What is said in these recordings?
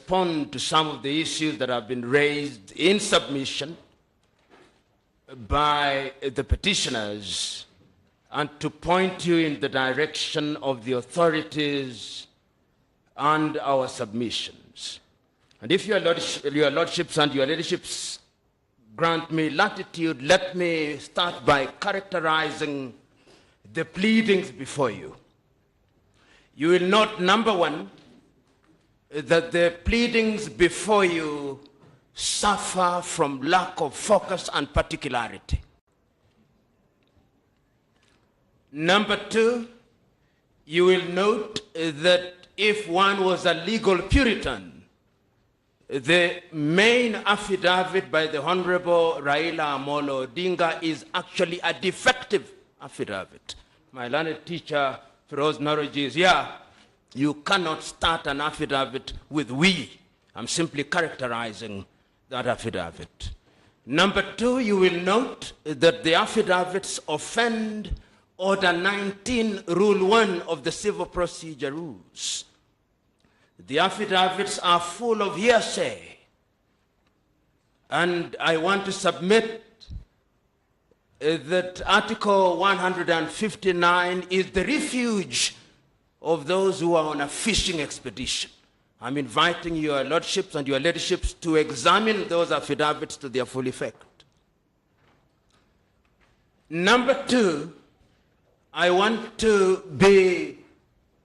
respond to some of the issues that have been raised in submission by the petitioners and to point you in the direction of the authorities and our submissions. And if your lordships and your ladieships grant me latitude, let me start by characterizing the pleadings before you. You will note, number one, that the pleadings before you suffer from lack of focus and particularity. Number two, you will note that if one was a legal Puritan, the main affidavit by the Honorable Raila Amolo Odinga is actually a defective affidavit. My learned teacher, Feroz Naroji, is here. You cannot start an affidavit with "we." I'm simply characterizing that affidavit. Number two, you will note that the affidavits offend Order 19, Rule 1 of the Civil Procedure Rules. The affidavits are full of hearsay. And I want to submit that Article 159 is the refuge of those who are on a fishing expedition. I'm inviting your lordships and your ladyships to examine those affidavits to their full effect. Number two, I want to be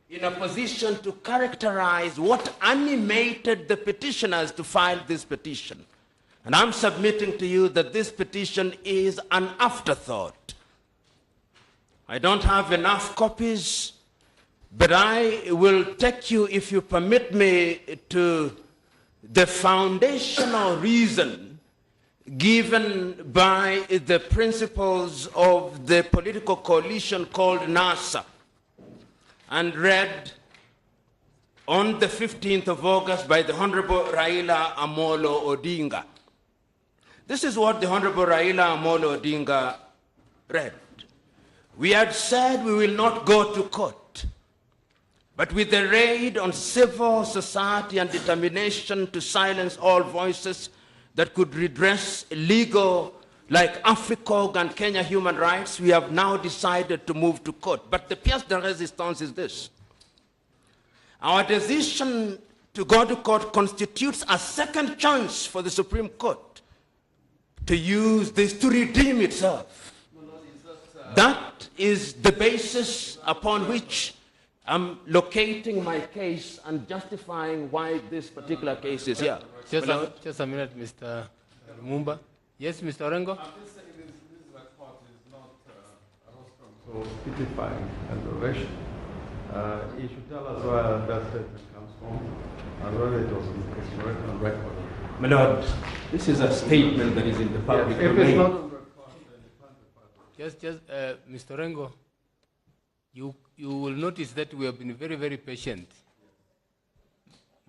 in a position to characterize what animated the petitioners to file this petition. And I'm submitting to you that this petition is an afterthought. I don't have enough copies, but I will take you, if you permit me, to the foundational reason given by the principles of the political coalition called NASA, and read on the 15th of August by the Honorable Raila Amolo Odinga. This is what the Honorable Raila Amolo Odinga read. We had said we will not go to court, but with the raid on civil society and determination to silence all voices that could redress legal, like AFRICOG and Kenya human rights, we have now decided to move to court. But the pièce de résistance is this. Our decision to go to court constitutes a second chance for the Supreme Court to use this to redeem itself. That is the basis upon which I'm locating my case and justifying why this particular case is here. Just a minute, Mr. Lumumba. Yes, Mr. Orengo? I'm just saying this report is not a rostrum, so speechifying adoration. He should tell us where that statement comes from and whether it was correct on record. My Lord, this is a statement that is in the public domain. If it's not on record, then it can't be public. Mr. Orengo, you will notice that we have been very, very patient.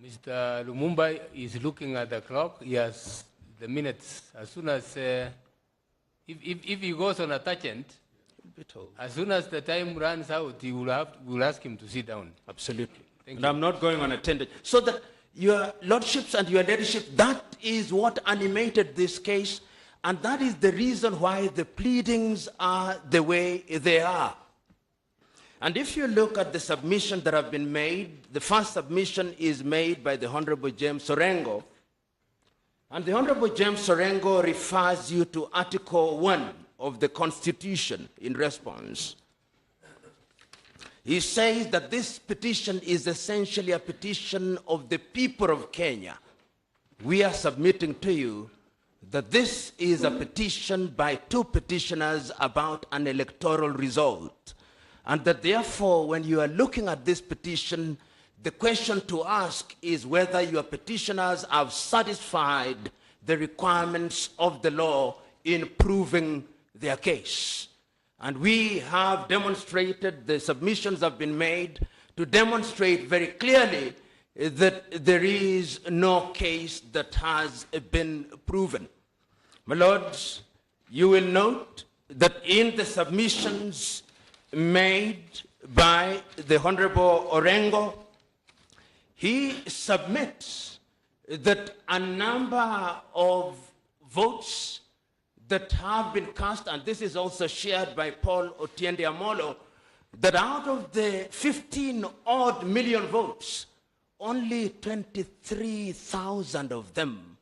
Mr. Lumumba is looking at the clock. He has the minutes. As soon as, if he goes on a tangent, as soon as the time runs out, we'll ask him to sit down. Absolutely. Thank and you. I'm not going on a tangent. So that your lordships and your ladyship, that is what animated this case, and that is the reason why the pleadings are the way they are. And if you look at the submissions that have been made, the first submission is made by the Honorable James Orengo. And the Honorable James Orengo refers you to Article 1 of the Constitution in response. He says that this petition is essentially a petition of the people of Kenya. We are submitting to you that this is a petition by two petitioners about an electoral result. And that therefore, when you are looking at this petition, the question to ask is whether your petitioners have satisfied the requirements of the law in proving their case. And we have demonstrated, the submissions have been made to demonstrate very clearly that there is no case that has been proven. My lords, you will note that in the submissions made by the Honorable Orengo, he submits that a number of votes that have been cast, and this is also shared by Paul Otiende Amolo, that out of the 15-odd million votes, only 23,000 of them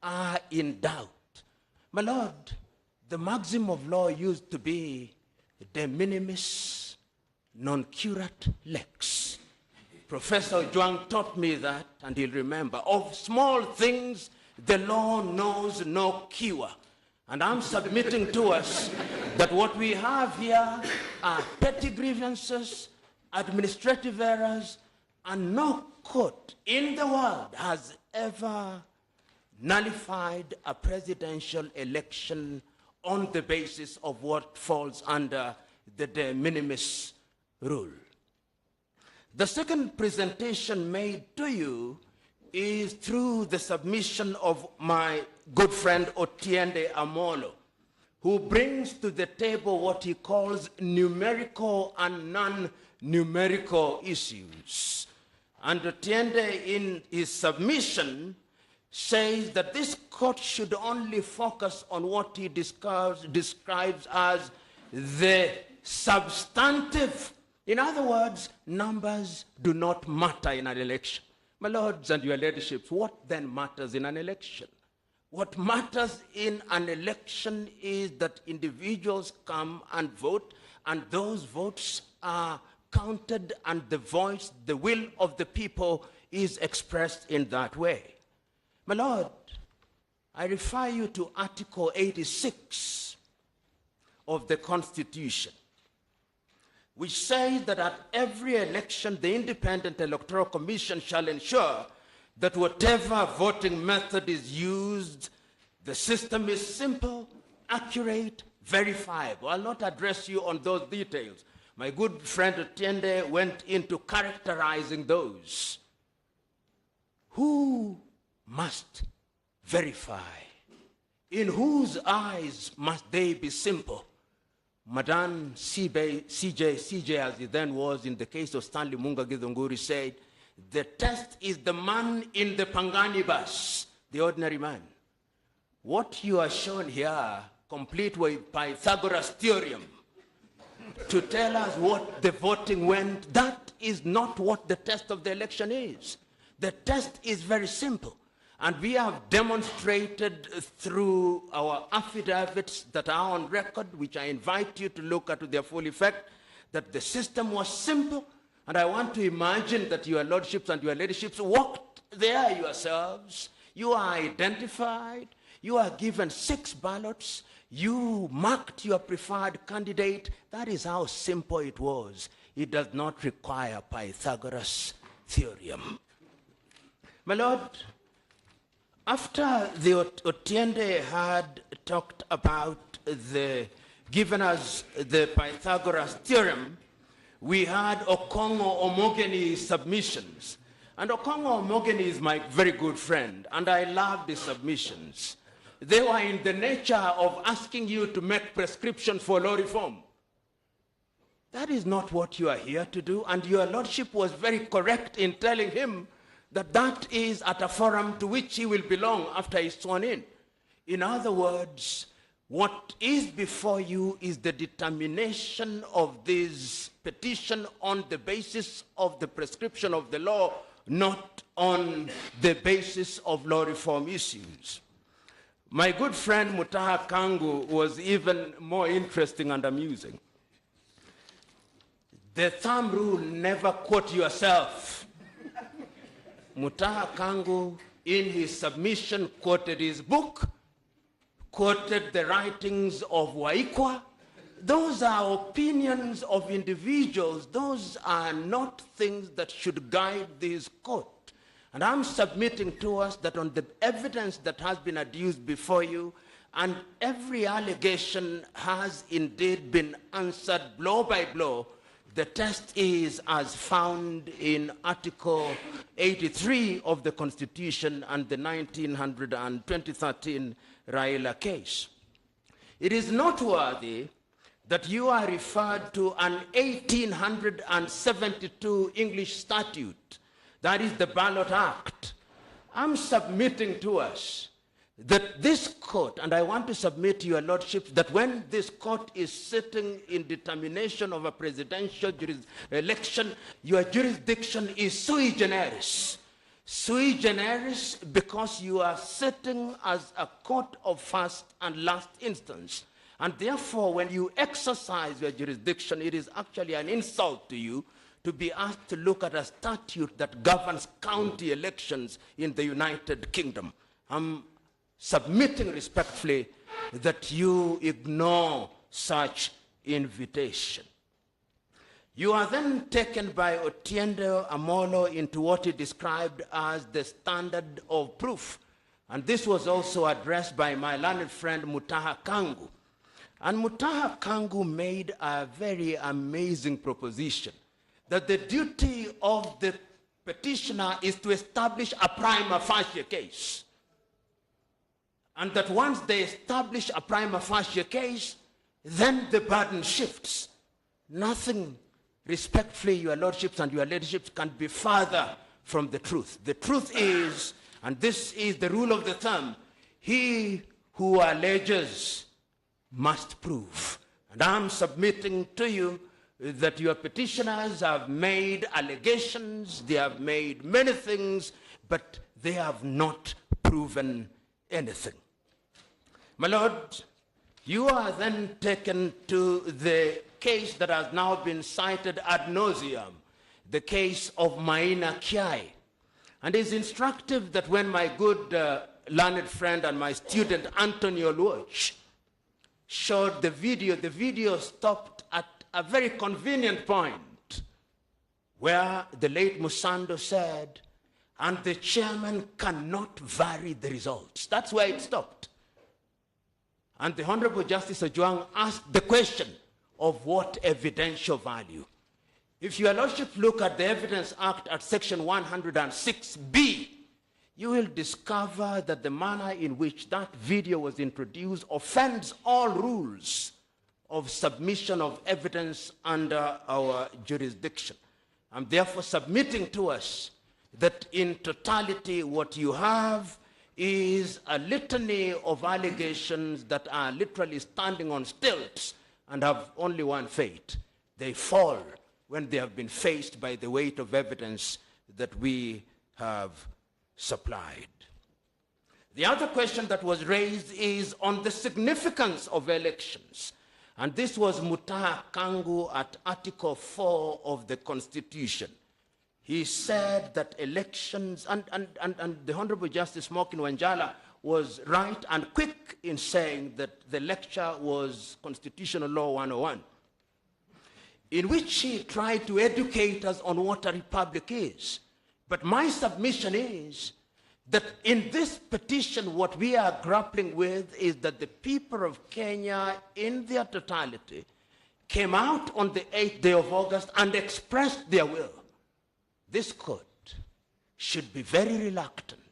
are in doubt. My Lord, the maxim of law used to be de minimis non curat lex. Professor Juang taught me that, and he'll remember. Of small things, the law knows no cure. And I'm submitting to us that what we have here are petty grievances, administrative errors, and no court in the world has ever nullified a presidential election on the basis of what falls under the de minimis rule. The second presentation made to you is through the submission of my good friend Otiende Amolo, who brings to the table what he calls numerical and non-numerical issues. And Otiende, in his submission, says that this court should only focus on what he describes as the substantive. In other words, numbers do not matter in an election. My lords and your ladyship, what then matters in an election? What matters in an election is that individuals come and vote, and those votes are counted, and the voice, the will of the people is expressed in that way. My Lord, I refer you to Article 86 of the Constitution, which says that at every election, the Independent Electoral Commission shall ensure that whatever voting method is used, the system is simple, accurate, verifiable. I'll not address you on those details. My good friend Otiende went into characterizing those. Who must verify? In whose eyes must they be simple? Madame CJ, as he then was in the case of Stanley Munga Githunguri, said, the test is the man in the Pangani bus, the ordinary man. What you are shown here, complete with Pythagoras' theorem, to tell us what the voting went, that is not what the test of the election is. The test is very simple. And we have demonstrated through our affidavits that are on record, which I invite you to look at to their full effect, that the system was simple. And I want to imagine that your lordships and your ladyships walked there yourselves. You are identified. You are given 6 ballots. You marked your preferred candidate. That is how simple it was. It does not require Pythagoras' theorem. My Lord, after the Otiende had talked about given us the Pythagoras theorem, we had Okongo Omogeni's submissions. And Okongo Omogeni is my very good friend, and I love the submissions. They were in the nature of asking you to make prescription for law reform. That is not what you are here to do, and your lordship was very correct in telling him that that is at a forum to which he will belong after he's sworn in. In other words, what is before you is the determination of this petition on the basis of the prescription of the law, not on the basis of law reform issues. My good friend Mutaha Kangu was even more interesting and amusing. The thumb rule, never quote yourself. Mutaha Kangu, in his submission, quoted his book, quoted the writings of Waikwa. Those are opinions of individuals. Those are not things that should guide this court. And I'm submitting to us that on the evidence that has been adduced before you, and every allegation has indeed been answered blow by blow, the test is as found in Article 83 of the Constitution and the 2013 Raila case. It is noteworthy that you are referred to an 1872 English statute, that is the Ballot Act, I'm submitting to us that this court, and I want to submit to your lordship that when this court is sitting in determination of a presidential election, your jurisdiction is sui generis. Sui generis because you are sitting as a court of first and last instance. And therefore, when you exercise your jurisdiction, it is actually an insult to you to be asked to look at a statute that governs county elections in the United Kingdom. I'm submitting respectfully that you ignore such invitation. You are then taken by Otiende Amolo into what he described as the standard of proof. And this was also addressed by my learned friend Mutaha Kangu. And Mutaha Kangu made a very amazing proposition that the duty of the petitioner is to establish a prima facie case. And that once they establish a prima facie case, then the burden shifts. Nothing, respectfully, your lordships and your ladyships, can be further from the truth. The truth is, and this is the rule of the thumb, he who alleges must prove. And I'm submitting to you that your petitioners have made allegations, they have made many things, but they have not proven anything. My lord, you are then taken to the case that has now been cited ad nauseum, the case of Maina Kiai. And it's instructive that when my good learned friend and my student Antonio Luoch showed the video stopped at a very convenient point where the late Musando said, and the chairman cannot vary the results. That's where it stopped. And the Honorable Justice Ojwang asked the question of what evidential value. If your lordship look at the Evidence Act at section 106B, you will discover that the manner in which that video was introduced offends all rules of submission of evidence under our jurisdiction. I'm therefore submitting to us that in totality what you have is a litany of allegations that are literally standing on stilts and have only one fate. They fall when they have been faced by the weight of evidence that we have supplied. The other question that was raised is on the significance of elections. And this was Mutaha Kangu at Article 4 of the Constitution. He said that elections, and the Honorable Justice Mokin Wanjala was right and quick in saying that the lecture was Constitutional Law 101, in which he tried to educate us on what a republic is. But my submission is that in this petition, what we are grappling with is that the people of Kenya in their totality came out on the 8th day of August and expressed their will. This court should be very reluctant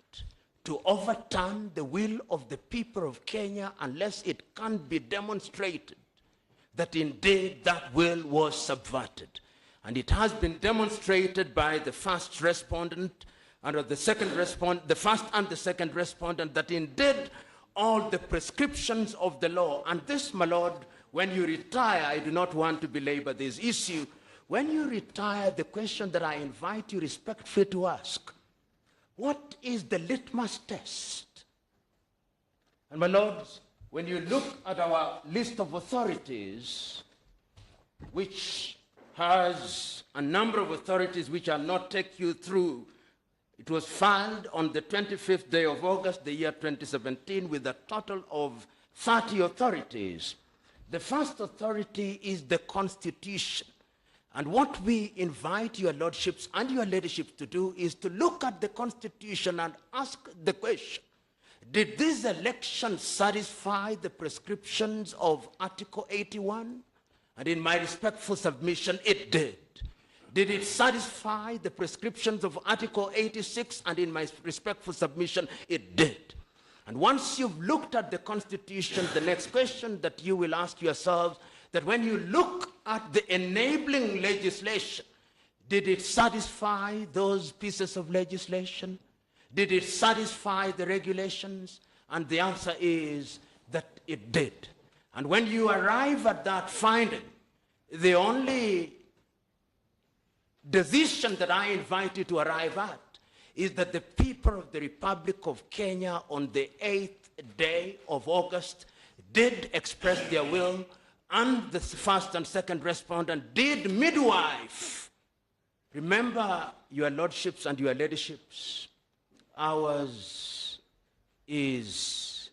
to overturn the will of the people of Kenya unless it can be demonstrated that indeed that will was subverted. And it has been demonstrated by the first respondent and the second respondent, the first and the second respondent, that indeed all the prescriptions of the law, and this, my lord, when you retire, I do not want to belabor this issue. When you retire, the question that I invite you respectfully to ask, what is the litmus test? And my lords, when you look at our list of authorities, which has a number of authorities which I'll not take you through, it was filed on the 25th day of August, the year 2017, with a total of 30 authorities. The first authority is the Constitution. And what we invite your lordships and your ladyships to do is to look at the Constitution and ask the question, did this election satisfy the prescriptions of Article 81? And in my respectful submission, it did. Did it satisfy the prescriptions of Article 86? And in my respectful submission, it did. And once you've looked at the Constitution, the next question that you will ask yourselves, that when you look at the enabling legislation, did it satisfy those pieces of legislation? Did it satisfy the regulations? And the answer is that it did. And when you arrive at that finding, the only decision that I invite you to arrive at is that the people of the Republic of Kenya on the 8th day of August did express their will, and the first and second respondent did midwife. Remember, your lordships and your ladyships, ours is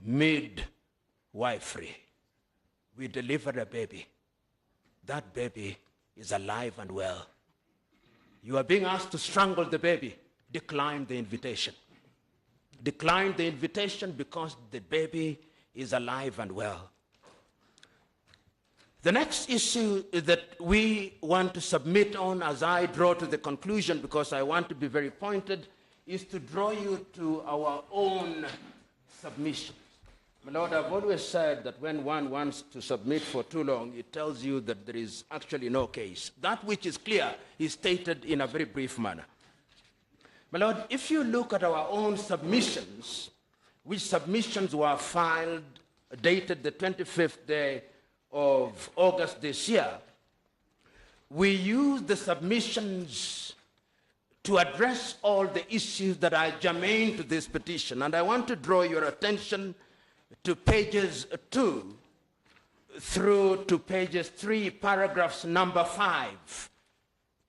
midwifery. We delivered a baby. That baby is alive and well. You are being asked to strangle the baby. Decline the invitation. Decline the invitation because the baby is alive and well. The next issue that we want to submit on as I draw to the conclusion, because I want to be very pointed, is to draw you to our own submission. My Lord, I've always said that when one wants to submit for too long, it tells you that there is actually no case. That which is clear is stated in a very brief manner. My Lord, if you look at our own submissions, which submissions were filed, dated the 25th day of August this year, we use the submissions to address all the issues that are germane to this petition. And I want to draw your attention to pages 2 through to pages 3, paragraphs number 5.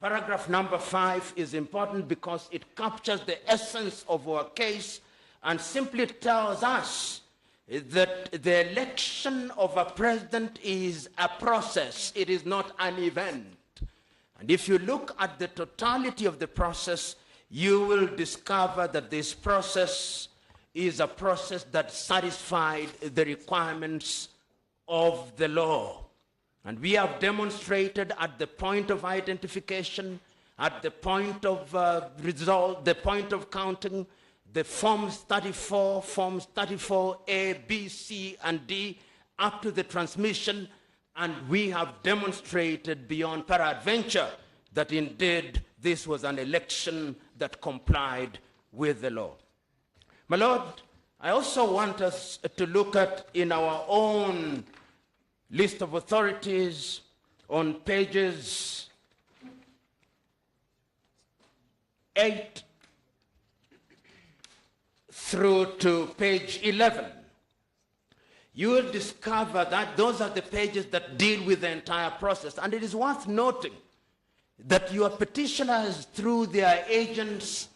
Paragraph number 5 is important because it captures the essence of our case and simply tells us that the election of a president is a process. It is not an event. And if you look at the totality of the process, you will discover that this process is a process that satisfied the requirements of the law. And we have demonstrated at the point of identification, at the point of result, the point of counting, the forms 34, forms 34A, B, C, and D, up to the transmission, and we have demonstrated beyond peradventure that indeed this was an election that complied with the law. My Lord, I also want us to look at in our own list of authorities on pages 8 through to page 11, you will discover that those are the pages that deal with the entire process. And it is worth noting that your petitioners, through their agents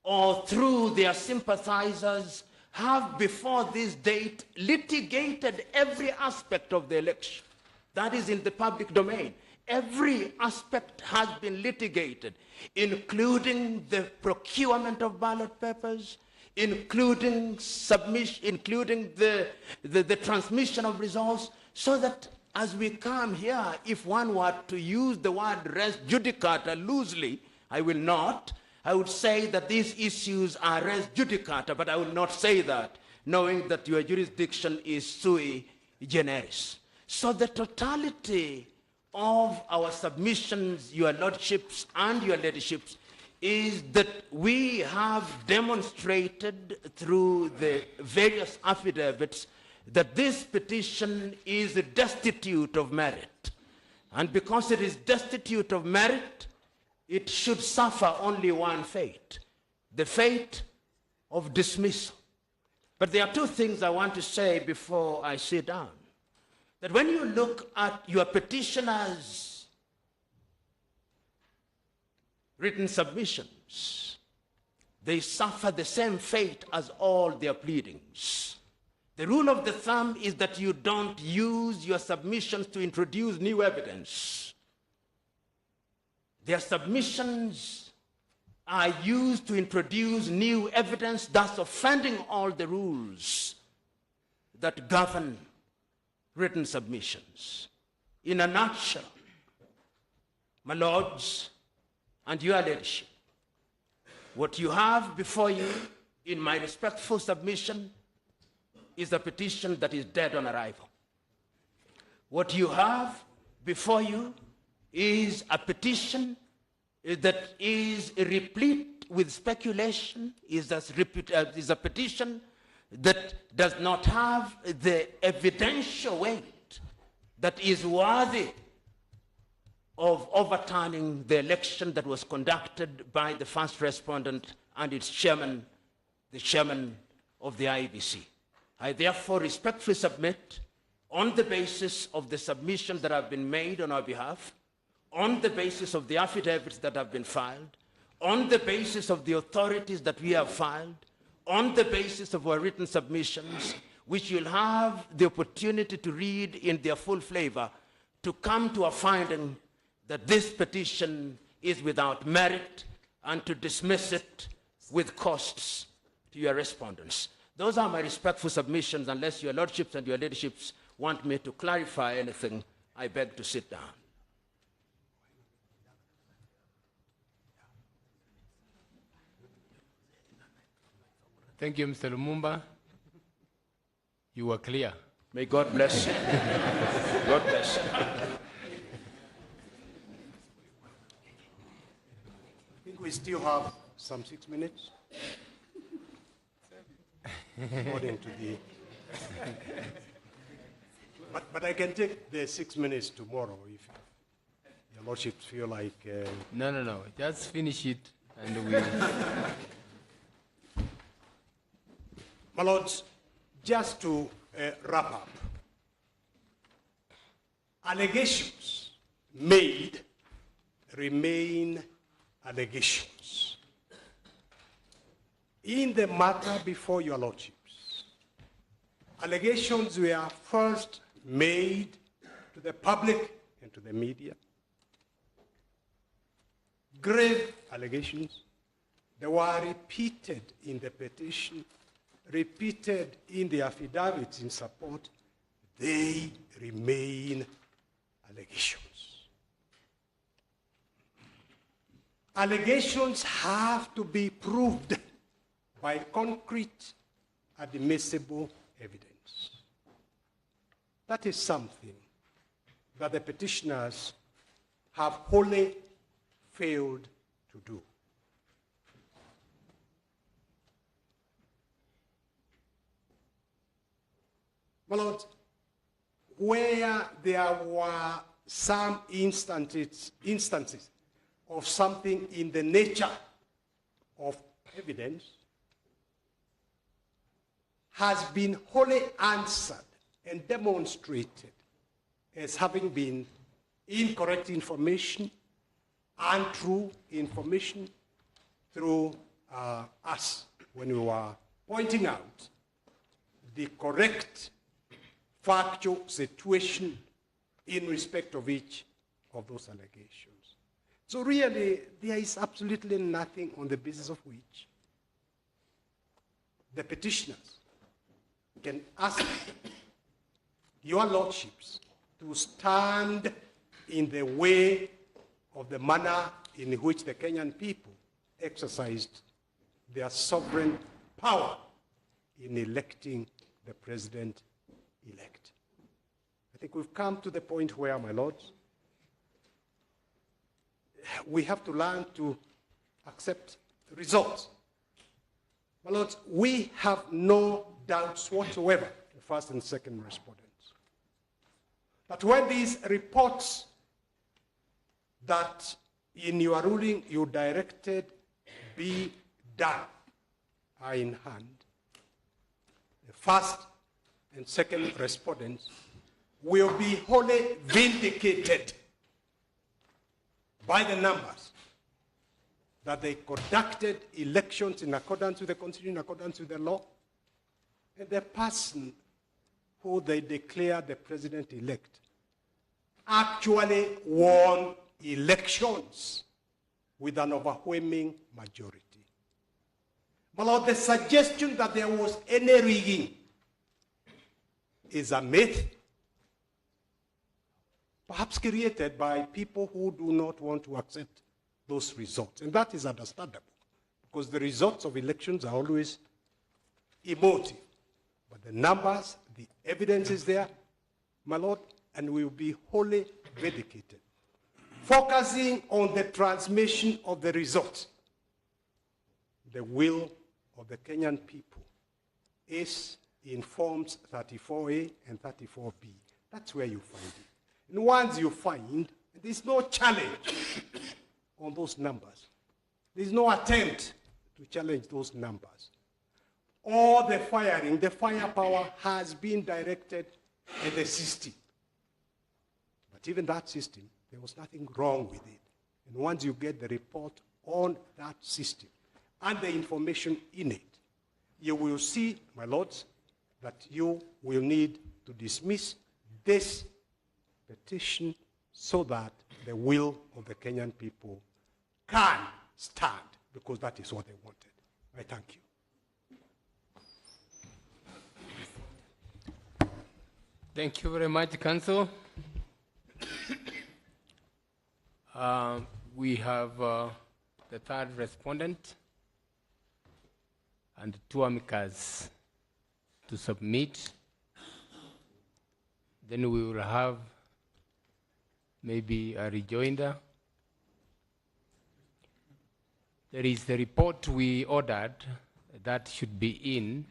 or through their sympathizers, have before this date litigated every aspect of the election. That is in the public domain. Every aspect has been litigated, including the procurement of ballot papers, including submission, including the transmission of results, so that as we come here, if one were to use the word res judicata loosely, I will not. I would say that these issues are res judicata, but I will not say that, knowing that your jurisdiction is sui generis. So the totality of our submissions, your lordships and your ladyships, is that we have demonstrated through the various affidavits that this petition is destitute of merit. And because it is destitute of merit, it should suffer only one fate, the fate of dismissal. But there are two things I want to say before I sit down. That when you look at your petitioners' written submissions, they suffer the same fate as all their pleadings. The rule of the thumb is that you don't use your submissions to introduce new evidence. Their submissions are used to introduce new evidence, thus offending all the rules that govern written submissions. In a nutshell, my lords and your ladyship, what you have before you in my respectful submission is a petition that is dead on arrival. What you have before you is a petition that is replete with speculation, is a petition that does not have the evidential weight that is worthy of overturning the election that was conducted by the first respondent and its chairman, the chairman of the IEBC. I therefore respectfully submit, on the basis of the submission that have been made on our behalf, on the basis of the affidavits that have been filed, on the basis of the authorities that we have filed, on the basis of our written submissions, which you'll have the opportunity to read in their full flavor, to come to a finding that this petition is without merit and to dismiss it with costs to your respondents. Those are my respectful submissions. Unless your lordships and your ladyships want me to clarify anything, I beg to sit down. Thank you, Mr. Lumumba. You were clear. May God bless you. God bless you. I think we still have some 6 minutes. According to the... but I can take the 6 minutes tomorrow if your lordships feel like... No. Just finish it and we'll... My lords, just to wrap up, allegations made remain allegations. In the matter before your lordships, allegations were first made to the public and to the media. Grave allegations. They were repeated in the petition, repeated in the affidavits in support. They remain allegations. Allegations have to be proved by concrete, admissible evidence. That is something that the petitioners have wholly failed to do. My Lord, where there were some instances of something in the nature of evidence has been wholly answered and demonstrated as having been incorrect information, untrue information through us when we were pointing out the correct factual situation in respect of each of those allegations. So really, there is absolutely nothing on the basis of which the petitioners can ask your lordships to stand in the way of the manner in which the Kenyan people exercised their sovereign power in electing the president-elect. I think we've come to the point where, my lords, we have to learn to accept the results. My lords, we have no doubts whatsoever, the first and second respondents, that when these reports that in your ruling you directed be done are in hand, the first and second respondents will be wholly vindicated by the numbers that they conducted elections in accordance with the Constitution, in accordance with the law, and the person who they declare the president-elect actually won elections with an overwhelming majority. My Lord, the suggestion that there was any rigging is a myth, perhaps created by people who do not want to accept those results. And that is understandable, because the results of elections are always emotive. But the numbers, the evidence is there, my Lord, and we will be wholly vindicated. Focusing on the transmission of the results, the will of the Kenyan people is in Forms 34A and 34B. That's where you find it. And once you find, there's no challenge on those numbers. There's no attempt to challenge those numbers. All the firing, the firepower has been directed at the system. But even that system, there was nothing wrong with it. And once you get the report on that system and the information in it, you will see, my lords, that you will need to dismiss this petition so that the will of the Kenyan people can stand, because that is what they wanted. I thank you. Thank you very much, Council. We have the third respondent and two amicus to submit. Then we will have maybe a rejoinder. There is the report we ordered that should be in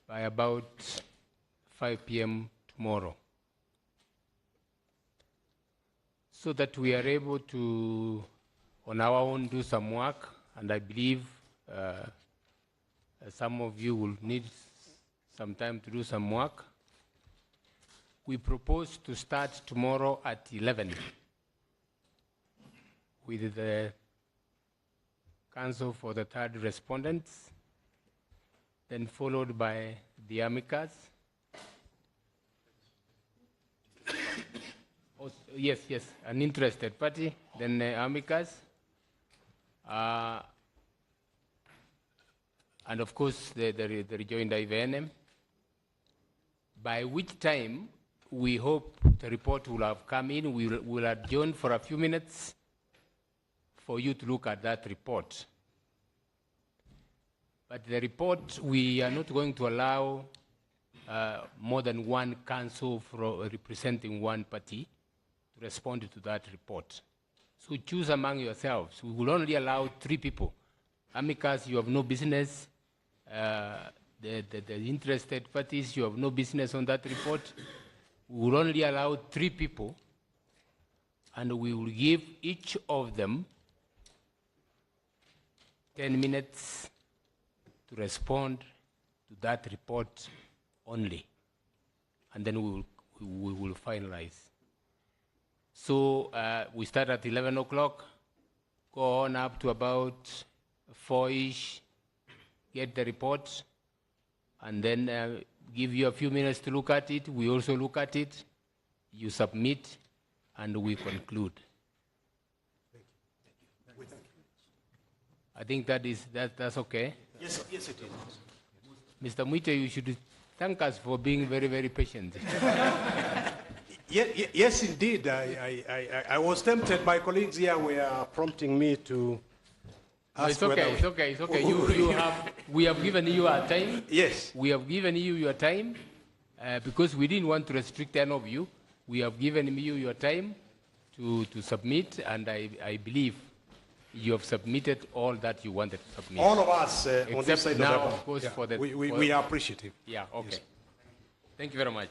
by about 5 p.m. tomorrow, so that we are able to, on our own, do some work, and I believe some of you will need some time to do some work. We propose to start tomorrow at 11 with the Council for the third respondents, then followed by the amicus. Oh, yes, an interested party, then amicus, and of course the rejoinder IVNM, by which time we hope the report will have come in. We'll adjourn for a few minutes for you to look at that report. But the report, we are not going to allow more than one council representing one party to respond to that report. So choose among yourselves. We will only allow 3 people. Amicus, you have no business. The interested parties, you have no business on that report. We will only allow 3 people, and we will give each of them 10 minutes to respond to that report only, and then we will finalize. So we start at 11 o'clock, go on up to about 4-ish, get the report, and then give you a few minutes to look at it. We also look at it, you submit, and we conclude. I think that's okay. Yes, it is. Mr. Mwite, you should thank us for being very, very patient. Yes, indeed. I was tempted. My colleagues here were prompting me to ask. It's okay. We have given you our time. Yes. We have given you your time because we didn't want to restrict any of you. We have given you your time to submit, and I believe you have submitted all that you wanted to submit. All of us on this side now, of the of course, for the... we are appreciative. Yeah, okay. Yes. Thank you very much.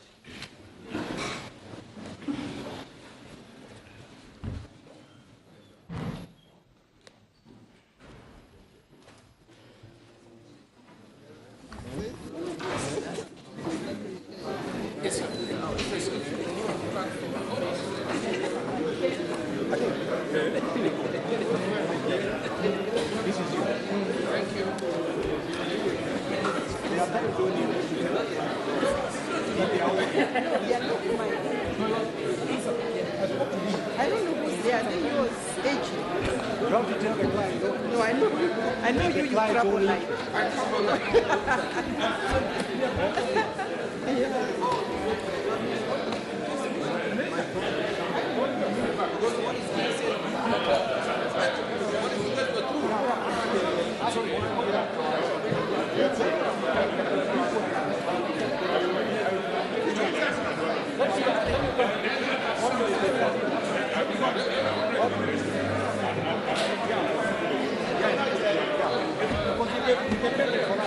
I don't know who's there. I think he was aging. You have to tell the client. No, I know you trouble like. Independent